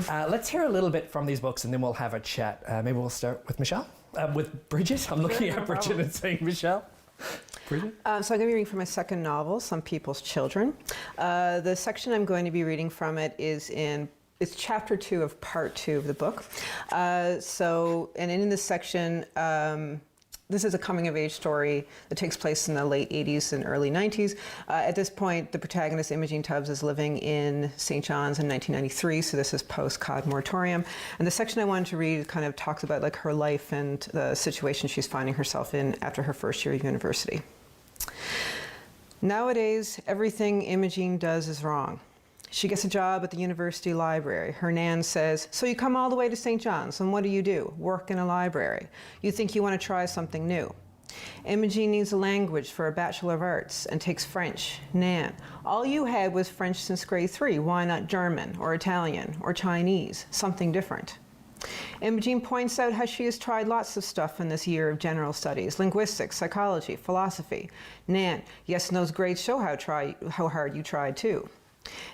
Let's hear a little bit from these books and then we'll have a chat. Maybe we'll start with Michelle, with Bridget. I'm looking at Bridget and saying Michelle. Bridget? So I'm going to be reading from my second novel, Some People's Children. The section I'm going to be reading from it is it's chapter 2 of part 2 of the book. And in this section, this is a coming-of-age story that takes place in the late 80s and early 90s. At this point, the protagonist, Imogen Tubbs, is living in St. John's in 1993, so this is post-COD moratorium. And the section I wanted to read kind of talks about like her life and the situation she's finding herself in after her first year of university. Nowadays, everything Imogen does is wrong. She gets a job at the university library. Her nan says, "So you come all the way to St. John's, and what do? Work in a library. You think you want to try something new." Imogen needs a language for a Bachelor of Arts and takes French. Nan, all you had was French since grade 3. Why not German or Italian or Chinese? Something different. Imogen points out how she has tried lots of stuff in this year of general studies, linguistics, psychology, philosophy. Nan, yes, and those grades show how hard you tried too.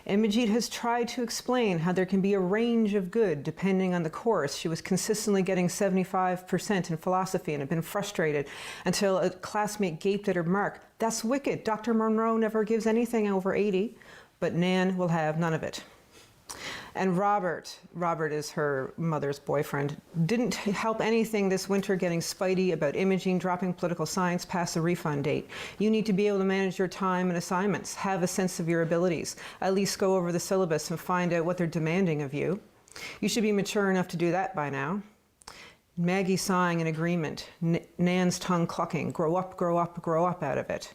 Imogen has tried to explain how there can be a range of good depending on the course. She was consistently getting 75% in philosophy and had been frustrated until a classmate gaped at her mark. "That's wicked. Dr. Monro never gives anything over 80. But Nan will have none of it. And Robert is her mother's boyfriend, didn't help anything this winter getting spidey about Imogen dropping political science past the refund date. You need to be able to manage your time and assignments, have a sense of your abilities, at least go over the syllabus and find out what they're demanding of you. You should be mature enough to do that by now." Maggie sighing in agreement, Nan's tongue clucking, grow up, grow up, grow up out of it.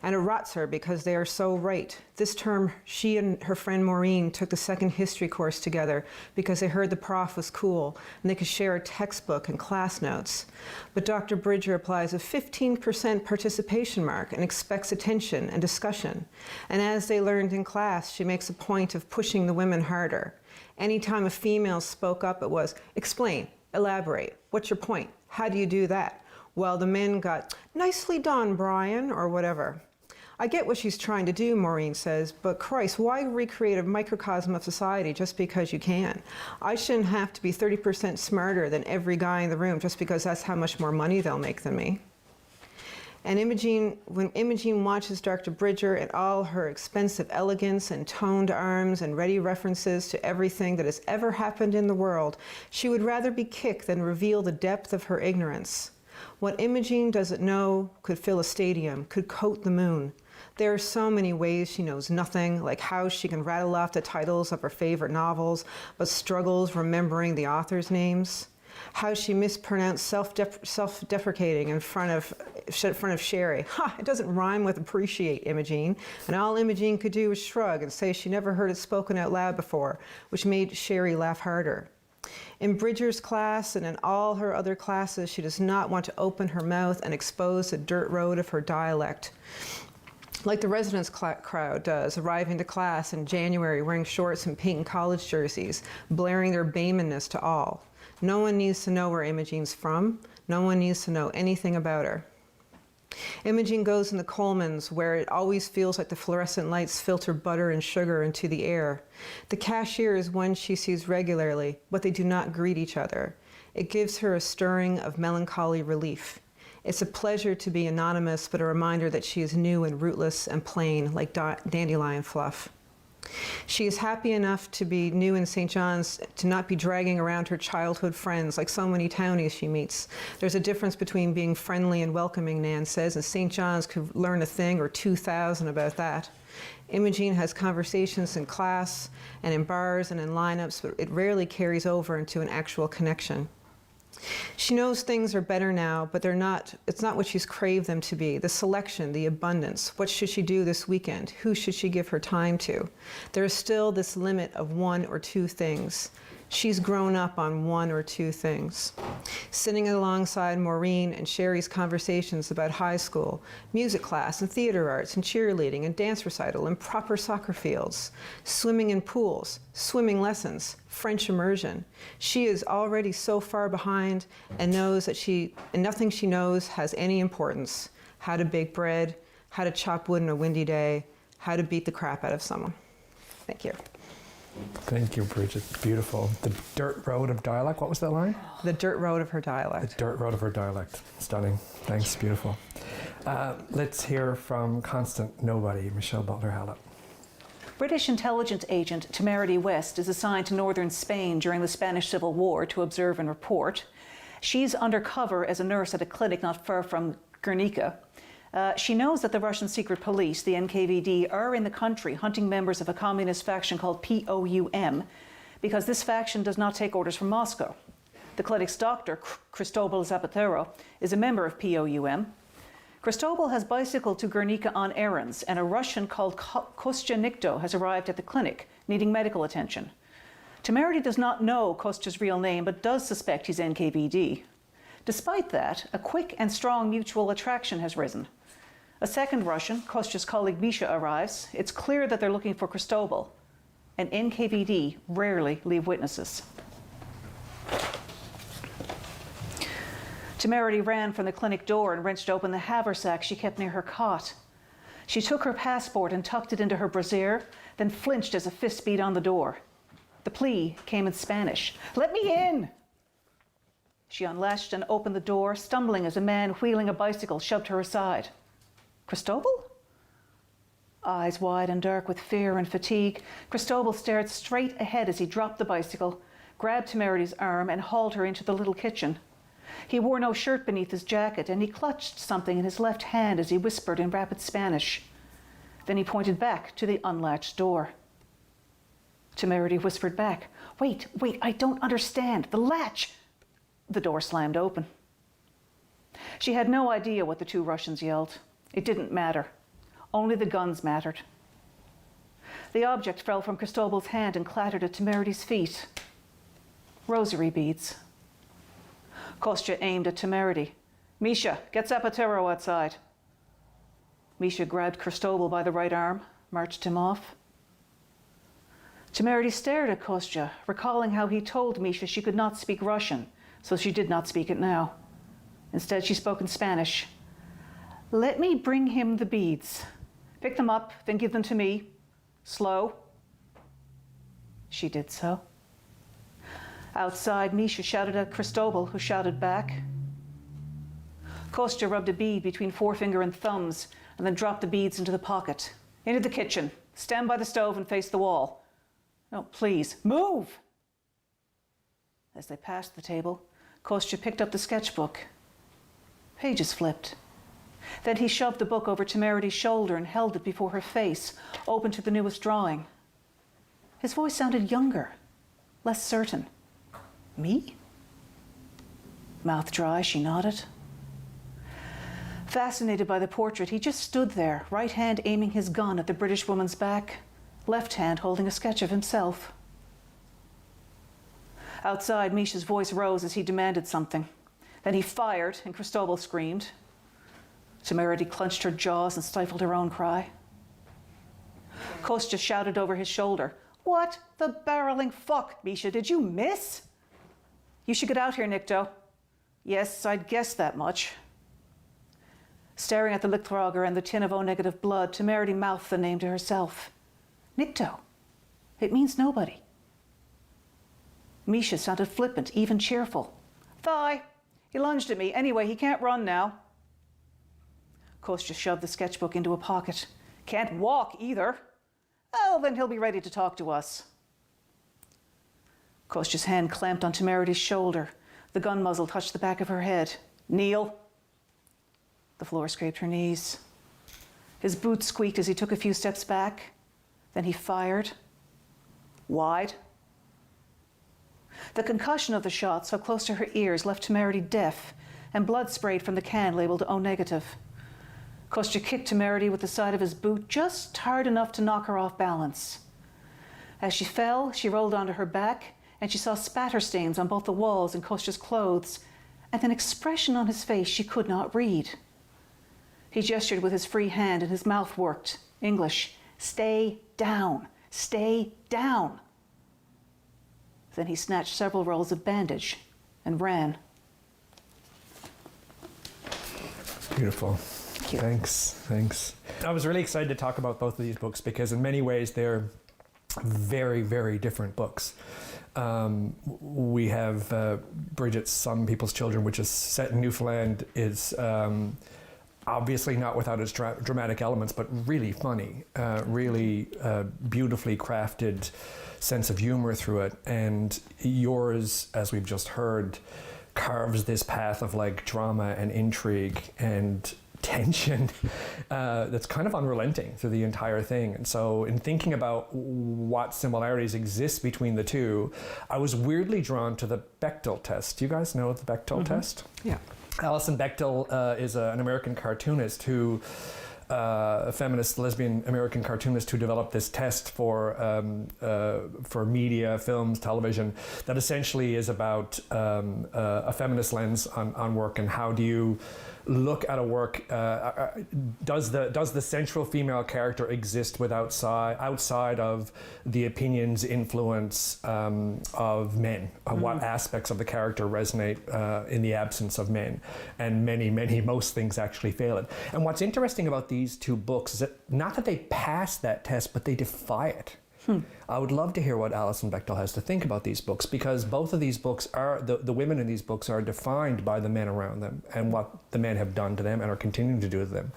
And it rots her because they are so right. This term, she and her friend Maureen took the second history course together because they heard the prof was cool and they could share a textbook and class notes. But Dr. Bridger applies a 15% participation mark and expects attention and discussion. And as they learned in class, she makes a point of pushing the women harder. Anytime a female spoke up, it was, "Explain, elaborate, what's your point? How do you do that?" Well, the men got, "Nicely done, Brian," or whatever. "I get what she's trying to do," Maureen says, "but Christ, why recreate a microcosm of society just because you can? I shouldn't have to be 30% smarter than every guy in the room just because that's how much more money they'll make than me." And when Imogen watches Dr. Bridger in all her expensive elegance and toned arms and ready references to everything that has ever happened in the world, she would rather be kicked than reveal the depth of her ignorance. What Imogen doesn't know could fill a stadium, could coat the moon. There are so many ways she knows nothing, like how she can rattle off the titles of her favorite novels, but struggles remembering the authors' names. How she mispronounced self-deprecating in front of Sherry. Ha! It doesn't rhyme with appreciate, Imogen. And all Imogen could do was shrug and say she never heard it spoken out loud before, which made Sherry laugh harder. In Bridger's class and in all her other classes, she does not want to open her mouth and expose the dirt road of her dialect, like the residence crowd does, arriving to class in January wearing shorts and pink college jerseys, blaring their Baymanness to all. No one needs to know where Imogen's from. No one needs to know anything about her. Imogen goes in the Coleman's, where it always feels like the fluorescent lights filter butter and sugar into the air. The cashier is one she sees regularly, but they do not greet each other. It gives her a stirring of melancholy relief. It's a pleasure to be anonymous, but a reminder that she is new and rootless and plain, like dandelion fluff. She is happy enough to be new in St. John's, to not be dragging around her childhood friends like so many townies she meets. There's a difference between being friendly and welcoming, Nan says, and St. John's could learn a thing or 2,000 about that. Imogen has conversations in class and in bars and in lineups, but it rarely carries over into an actual connection. She knows things are better now, but it's not what she's craved them to be. The selection, the abundance. What should she do this weekend? Who should she give her time to? There is still this limit of 1 or 2 things. She's grown up on 1 or 2 things. Sitting alongside Maureen and Sherry's conversations about high school, music class and theater arts and cheerleading and dance recital and proper soccer fields, swimming in pools, swimming lessons, French immersion. She is already so far behind and knows that nothing she knows has any importance. How to bake bread, how to chop wood on a windy day, how to beat the crap out of someone. Thank you. Thank you, Bridget. Beautiful. The dirt road of dialect. What was that line? The dirt road of her The dialect. dirt road of her dialect. Stunning. Thanks. Beautiful. Let's hear from Constant Nobody, Michelle Butler Hallett. British intelligence agent Temerity West is assigned to northern Spain during the Spanish Civil War to observe and report. She's undercover as a nurse at a clinic not far from Guernica. She knows that the Russian secret police, the NKVD, are in the country hunting members of a communist faction called POUM because this faction does not take orders from Moscow. The clinic's doctor, Cristobal Zapatero, is a member of POUM. Cristobal has bicycled to Guernica on errands, and a Russian called Kostya Nikto has arrived at the clinic, needing medical attention. Temerity does not know Kostya's real name, but does suspect he's NKVD. Despite that, a quick and strong mutual attraction has risen. A second Russian, Kostya's colleague Misha, arrives. It's clear that they're looking for Cristobal, and NKVD rarely leave witnesses. Temerity ran from the clinic door and wrenched open the haversack she kept near her cot. She took her passport and tucked it into her brassiere, then flinched as a fist beat on the door. The plea came in Spanish. "Let me in!" She unlatched and opened the door, stumbling as a man wheeling a bicycle shoved her aside. Cristobal? Eyes wide and dark with fear and fatigue, Cristobal stared straight ahead as he dropped the bicycle, grabbed Temerity's arm, and hauled her into the little kitchen. He wore no shirt beneath his jacket, and he clutched something in his left hand as he whispered in rapid Spanish. Then he pointed back to the unlatched door. Temerity whispered back, Wait, I don't understand. The latch!" The door slammed open. She had no idea what the two Russians yelled. It didn't matter. Only the guns mattered. The object fell from Cristobal's hand and clattered at Temerity's feet. Rosary beads. Kostya aimed at Temerity. "Misha, get Zapatero outside." Misha grabbed Cristobal by the right arm, marched him off. Temerity stared at Kostya, recalling how he told Misha she could not speak Russian, so she did not speak it now. Instead, she spoke in Spanish. "Let me bring him the beads. Pick them up, then give them to me. Slow." She did so. Outside, Misha shouted at Cristobal, who shouted back. Kostya rubbed a bead between forefinger and thumbs, and then dropped the beads into the pocket. "Into the kitchen. Stand by the stove and face the wall. No, please, move!" As they passed the table, Kostya picked up the sketchbook. Pages flipped. Then he shoved the book over Temerity's shoulder and held it before her face, open to the newest drawing. His voice sounded younger, less certain. "Me?" Mouth dry, she nodded. Fascinated by the portrait, he just stood there, right hand aiming his gun at the British woman's back, left hand holding a sketch of himself. Outside, Misha's voice rose as he demanded something. Then he fired, and Cristobal screamed. Temerity clenched her jaws and stifled her own cry. Kostya shouted over his shoulder, "What the barreling fuck, Misha, did you miss?" "You should get out here, Nikto." "Yes, I'd guessed that much." Staring at the Lichtrager and the tin of O-negative blood, Temerity mouthed the name to herself. "Nikto. It means nobody." Misha sounded flippant, even cheerful. "Thigh. He lunged at me. Anyway, he can't run now." Kostya shoved the sketchbook into a pocket. "Can't walk either." "Oh, then he'll be ready to talk to us." Kostya's hand clamped on Temerity's shoulder. The gun muzzle touched the back of her head. "Kneel." The floor scraped her knees. His boots squeaked as he took a few steps back. Then he fired. Wide. The concussion of the shot so close to her ears left Temerity deaf, and blood sprayed from the can labeled O-negative. Kostya kicked Temerity with the side of his boot just hard enough to knock her off balance. As she fell, she rolled onto her back, and she saw spatter stains on both the walls and Kostya's clothes, and an expression on his face she could not read. He gestured with his free hand, and his mouth worked. English, "Stay down, stay down." Then he snatched several rolls of bandage and ran. Beautiful. Thank you. Thanks. I was really excited to talk about both of these books because in many ways they're very, very different books. We have Bridget's Some People's Children, which is set in Newfoundland, is obviously not without its dramatic elements, but really funny, really beautifully crafted sense of humor through it. And yours, as we've just heard, carves this path of like drama and intrigue and tension that's kind of unrelenting through the entire thing. And so in thinking about what similarities exist between the two, I was weirdly drawn to the Bechdel test. Do you guys know the Bechdel test? Yeah. Alison Bechdel is an American cartoonist who, a feminist lesbian American cartoonist who developed this test for media, films, television, that essentially is about a feminist lens on work, and how do you look at a work, does the central female character exist outside of the opinions, influence of men? What aspects of the character resonate in the absence of men? And most things actually fail it. And what's interesting about these two books is that not that they pass that test, but they defy it. I would love to hear what Alison Bechdel has to think about these books, because both of these books are, the women in these books are defined by the men around them and what the men have done to them and are continuing to do to them.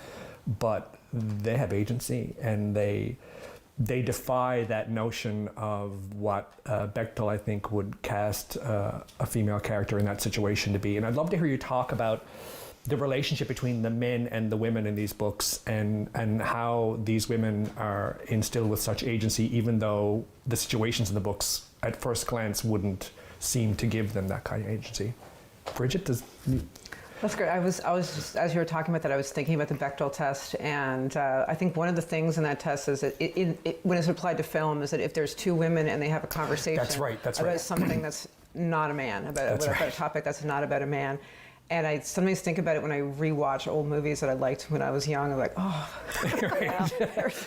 But they have agency, and they defy that notion of what Bechdel, I think, would cast a female character in that situation to be. And I'd love to hear you talk about the relationship between the men and the women in these books, and how these women are instilled with such agency, even though the situations in the books at first glance wouldn't seem to give them that kind of agency. Bridget, That's great. I was just, as you were talking about that, I was thinking about the Bechdel test, and I think one of the things in that test is that when it's applied to film, is that if there's two women and they have a conversation about something that's not a man, about a topic that's not about a man. And I sometimes think about it when I rewatch old movies that I liked when I was young. I'm like, oh,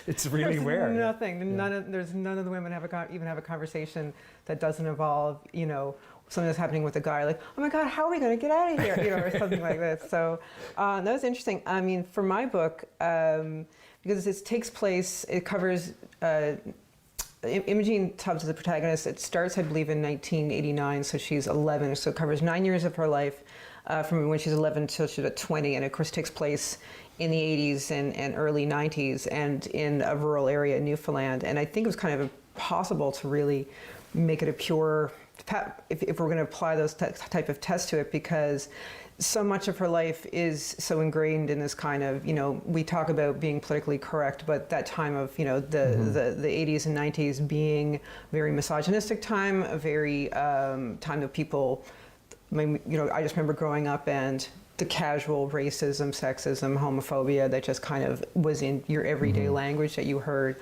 it's really rare. Nothing. There's none of the women even have a conversation that doesn't involve, something that's happening with a guy. Like, oh my God, how are we going to get out of here? Or something like this. So that was interesting. I mean, for my book, because it takes place, it covers. Imogene Tubbs is the protagonist. It starts, I believe, in 1989, so she's 11. So it covers 9 years of her life. From when she's 11 till she's about 20, and of course takes place in the 80s and early 90s, and in a rural area in Newfoundland. And I think it was kind of impossible to really make it a pure, if we're going to apply those type of tests to it, because so much of her life is so ingrained in this kind of, we talk about being politically correct, but that time of, the 80s and 90s being very misogynistic time, a very time that people, I just remember growing up and the casual racism, sexism, homophobia that just kind of was in your everyday language that you heard.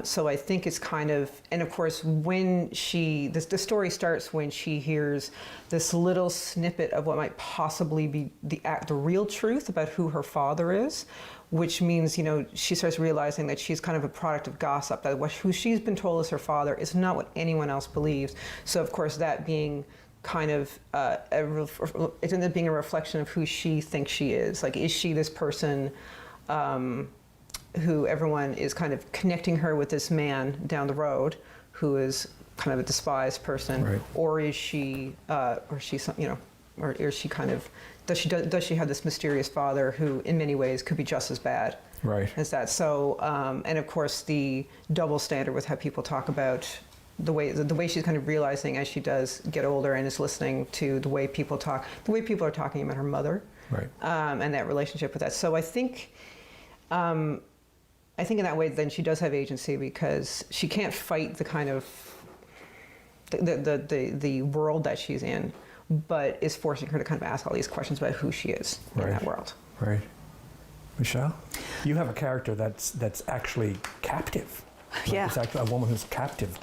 So I think it's kind of, and of course when the story starts when she hears this little snippet of what might possibly be the real truth about who her father is, which means, she starts realizing that she's kind of a product of gossip, that who she's been told is her father is not what anyone else believes. So of course that being kind of it ended up being a reflection of who she thinks she is. Like, is she this person who everyone is kind of connecting her with this man down the road who is kind of a despised person, right? Or is she, or is she kind of, does she have this mysterious father who in many ways could be just as bad, right, as that? So, and of course the double standard with how people talk about the way she's kind of realizing as she does get older and is listening to the way people are talking about her mother, right, and that relationship with that. So I think in that way then she does have agency, because she can't fight the kind of the world that she's in, but is forcing her to kind of ask all these questions about who she is in that world. Right. Michelle, you have a character that's actually captive. Yeah. It's actually a woman who's captive.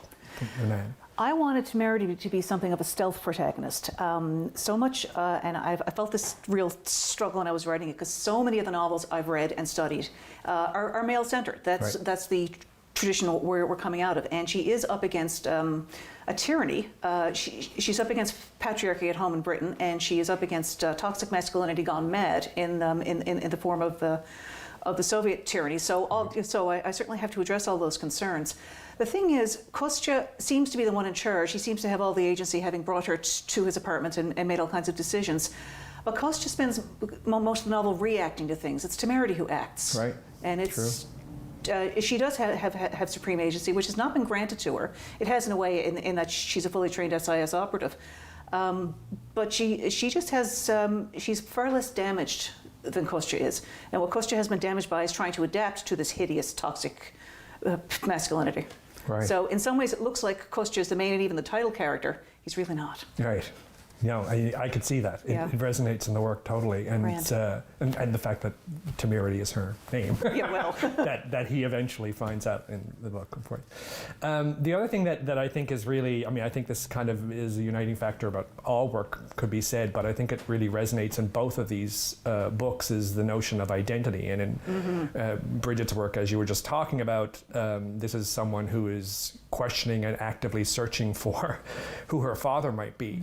Man. I wanted Temerity to be something of a stealth protagonist. So much, and I felt this real struggle when I was writing it, because so many of the novels I've read and studied are male-centered. That's the tradition we're coming out of. And she is up against a tyranny. She's up against patriarchy at home in Britain, and she is up against toxic masculinity gone mad in the form of of the Soviet tyranny. So I certainly have to address all those concerns. The thing is, Kostya seems to be the one in charge. He seems to have all the agency, having brought her to his apartment and made all kinds of decisions. But Kostya spends most of the novel reacting to things. It's Temerity who acts. Right. And it's she does have supreme agency, which has not been granted to her. It has in a way in that she's a fully trained SIS operative. But she just has, she's far less damaged than Kostya is. And what Kostya has been damaged by is trying to adapt to this hideous, toxic masculinity. Right. So in some ways it looks like Kostya is the main and even the title character. He's really not. Right. No, I could see that. It resonates in the work totally, and and the fact that Temerity is her name. Yeah, well, that he eventually finds out in the book, of course. The other thing that I think is really, I mean, I think this kind of is a uniting factor about all work, could be said, but I think it really resonates in both of these books is the notion of identity. And in Bridget's work, as you were just talking about, this is someone who is questioning and actively searching for who her father might be.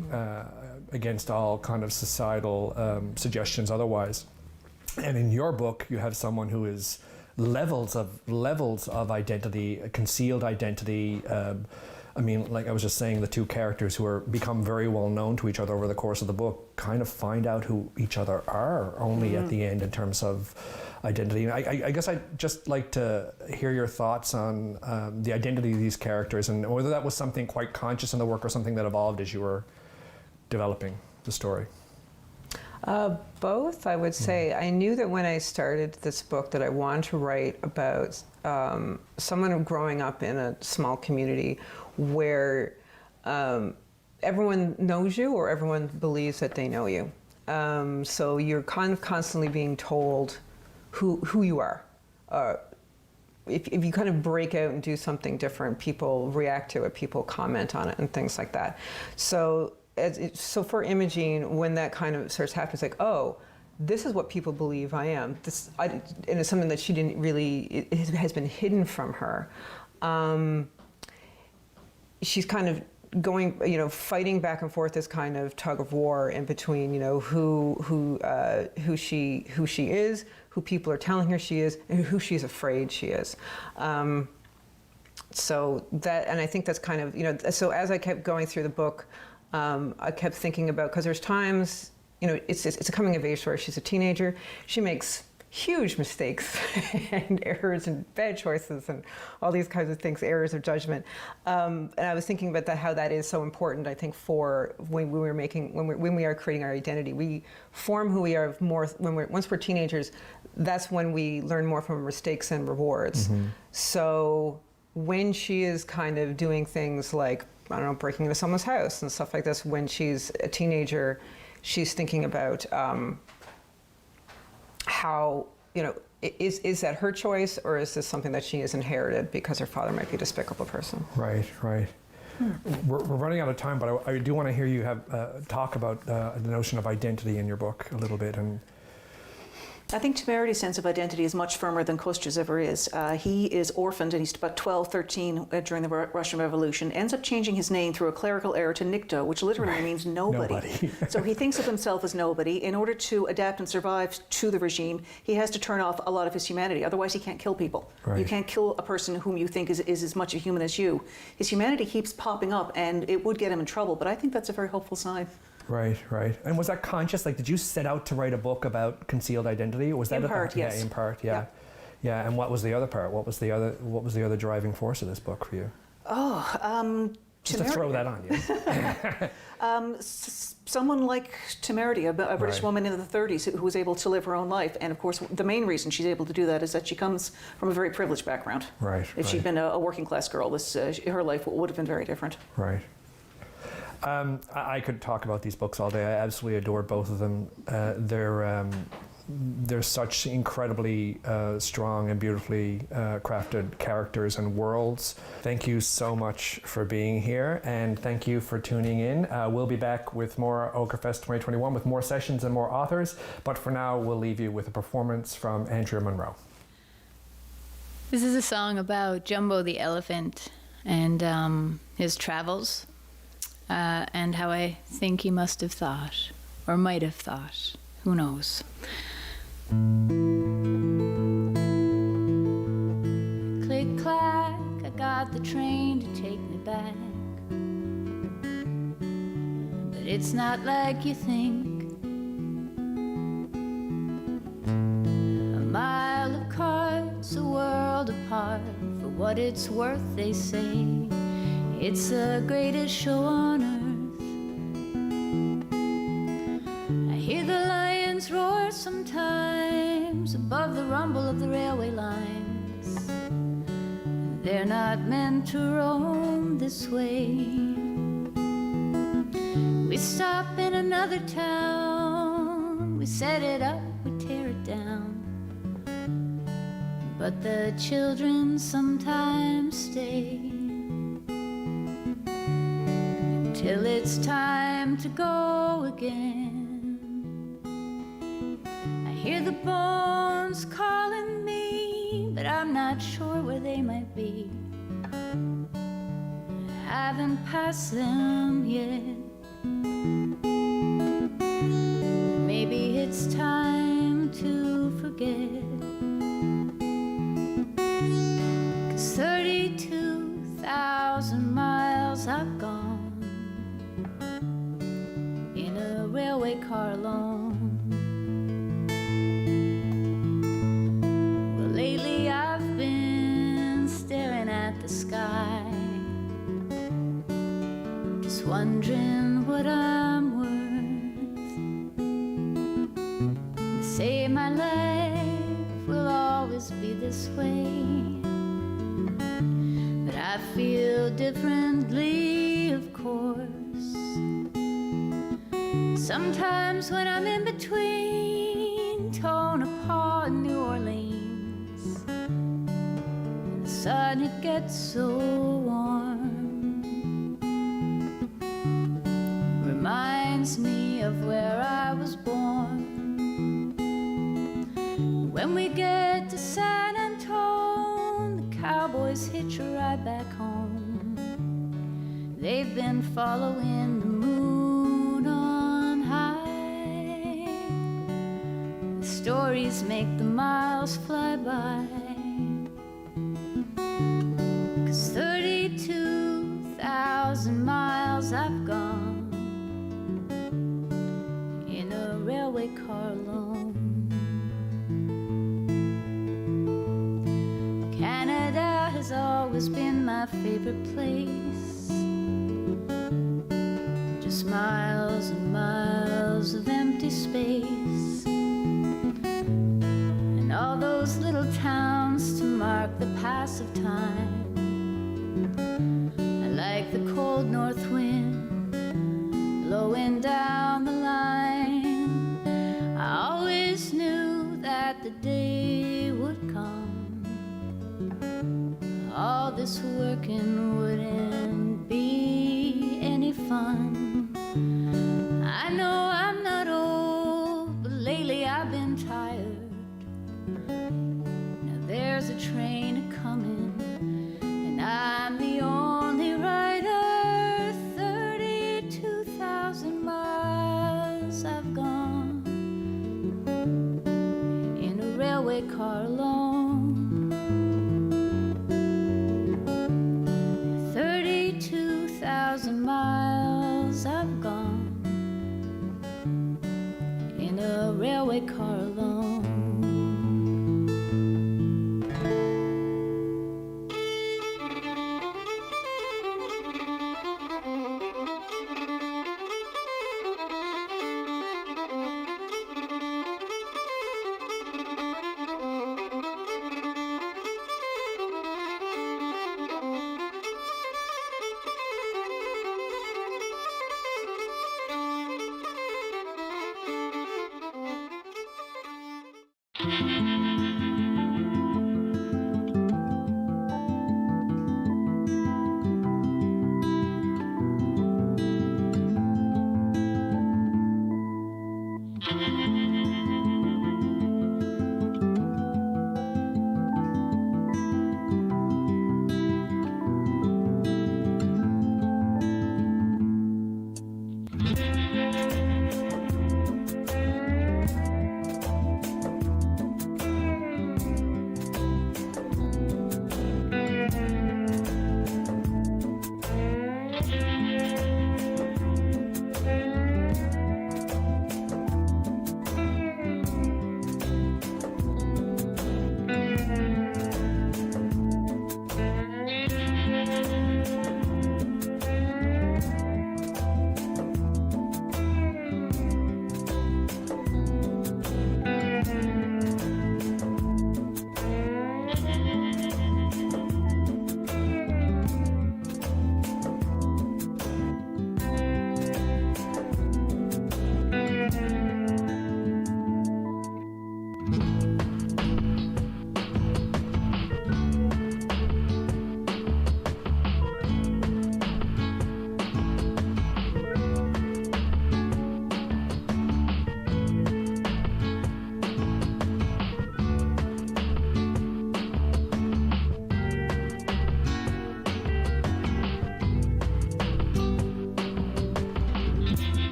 Against all kind of societal suggestions otherwise. And in your book, you have someone who is levels of identity, a concealed identity. I mean, like I was just saying, the two characters who are become very well known to each other over the course of the book kind of find out who each other are only at the end in terms of identity. And I guess I'd just like to hear your thoughts on the identity of these characters and whether that was something quite conscious in the work or something that evolved as you were developing the story. Both, I would say. I knew that when I started this book that I wanted to write about someone growing up in a small community where everyone knows you or everyone believes that they know you. So you're kind of constantly being told who you are. If you kind of break out and do something different, people react to it, people comment on it and things like that. So for Imogene, when that kind of starts happening, it's like, oh, this is what people believe I am. And it's something that she didn't really, it has been hidden from her. She's kind of going, fighting back and forth this kind of tug of war in between, who she is, who people are telling her she is, and who she's afraid she is. So that, and I think that's kind of, so as I kept going through the book, I kept thinking about, because there's times, it's a coming of age story. She's a teenager. She makes huge mistakes and errors and bad choices and all these kinds of things, errors of judgment. And I was thinking about how that is so important, I think, for when we are creating our identity. We form who we are more, once we're teenagers, that's when we learn more from mistakes and rewards. Mm-hmm. So when she is kind of doing things like, I don't know, breaking into someone's house and stuff like this, when she's a teenager, she's thinking about how, is that her choice, or is this something that she has inherited because her father might be a despicable person? Right. We're running out of time, but I do want to hear you have talk about the notion of identity in your book a little bit. And I think Temerity's sense of identity is much firmer than Kostya's ever is. He is orphaned, and he's about 12, 13 during the Russian Revolution, ends up changing his name through a clerical error to Nikto, which literally means nobody. So he thinks of himself as nobody. In order to adapt and survive to the regime, he has to turn off a lot of his humanity. Otherwise, he can't kill people. Right. You can't kill a person whom you think is as much a human as you. His humanity keeps popping up, and it would get him in trouble, but I think that's a very hopeful sign. Right. And was that conscious? Like, did you set out to write a book about concealed identity? Or was that in part? Yes. Yeah, in part. Yeah. And what was the other part? What was the other driving force of this book for you? Just to throw that on you. Someone like Temerity, a British woman in the 30s who was able to live her own life, and of course the main reason she's able to do that is that she comes from a very privileged background. Right. If she'd been a working class girl, her life would have been very different. Right. I could talk about these books all day. I absolutely adore both of them. They're such incredibly strong and beautifully crafted characters and worlds. Thank you so much for being here, and thank you for tuning in. We'll be back with more Ochre 2021 with more sessions and more authors, but for now we'll leave you with a performance from Andrea Monro. This is a song about Jumbo the elephant and his travels. And how I think he must have thought, or might have thought, who knows. train to take me back. But it's not like you think. A mile of carts, a world apart. For what it's worth, they say it's the greatest show on earth. I hear the lions roar sometimes above the rumble of the railway lines. They're not meant to roam this way. We stop in another town, we set it up, we tear it down. But the children sometimes stay till it's time to go again. I hear the bones calling me, but I'm not sure where they might be. I haven't passed them yet. Maybe it's time to forget. 'Cause 32,000 miles I've gone in a railway car alone. Well, lately I've been staring at the sky, just wondering what I'm worth. They say my life will always be this way, but I feel differently, of course. Sometimes when I'm in between Tonopah and New Orleans, and the sun, it gets so warm, reminds me of where I was born. When we get to San Antone, the cowboys hitch a ride back home. They've been following the moon on high. The stories make the miles fly by. 'Cause 32,000 miles I've gone in a railway car alone. Canada has always been my favorite place. Just miles and miles of empty space, and all those little towns to mark the pass of time. I like the cold north wind blowing down the line. I always knew that the day would come. All this working wouldn't be any fun. I know I'm not old, but lately I've been tired. Now there's a train a-coming, and I'm the only rider. 32,000 miles I've gone in a railway car alone. 32,000 miles I've gone in a railway car alone.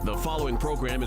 The following program is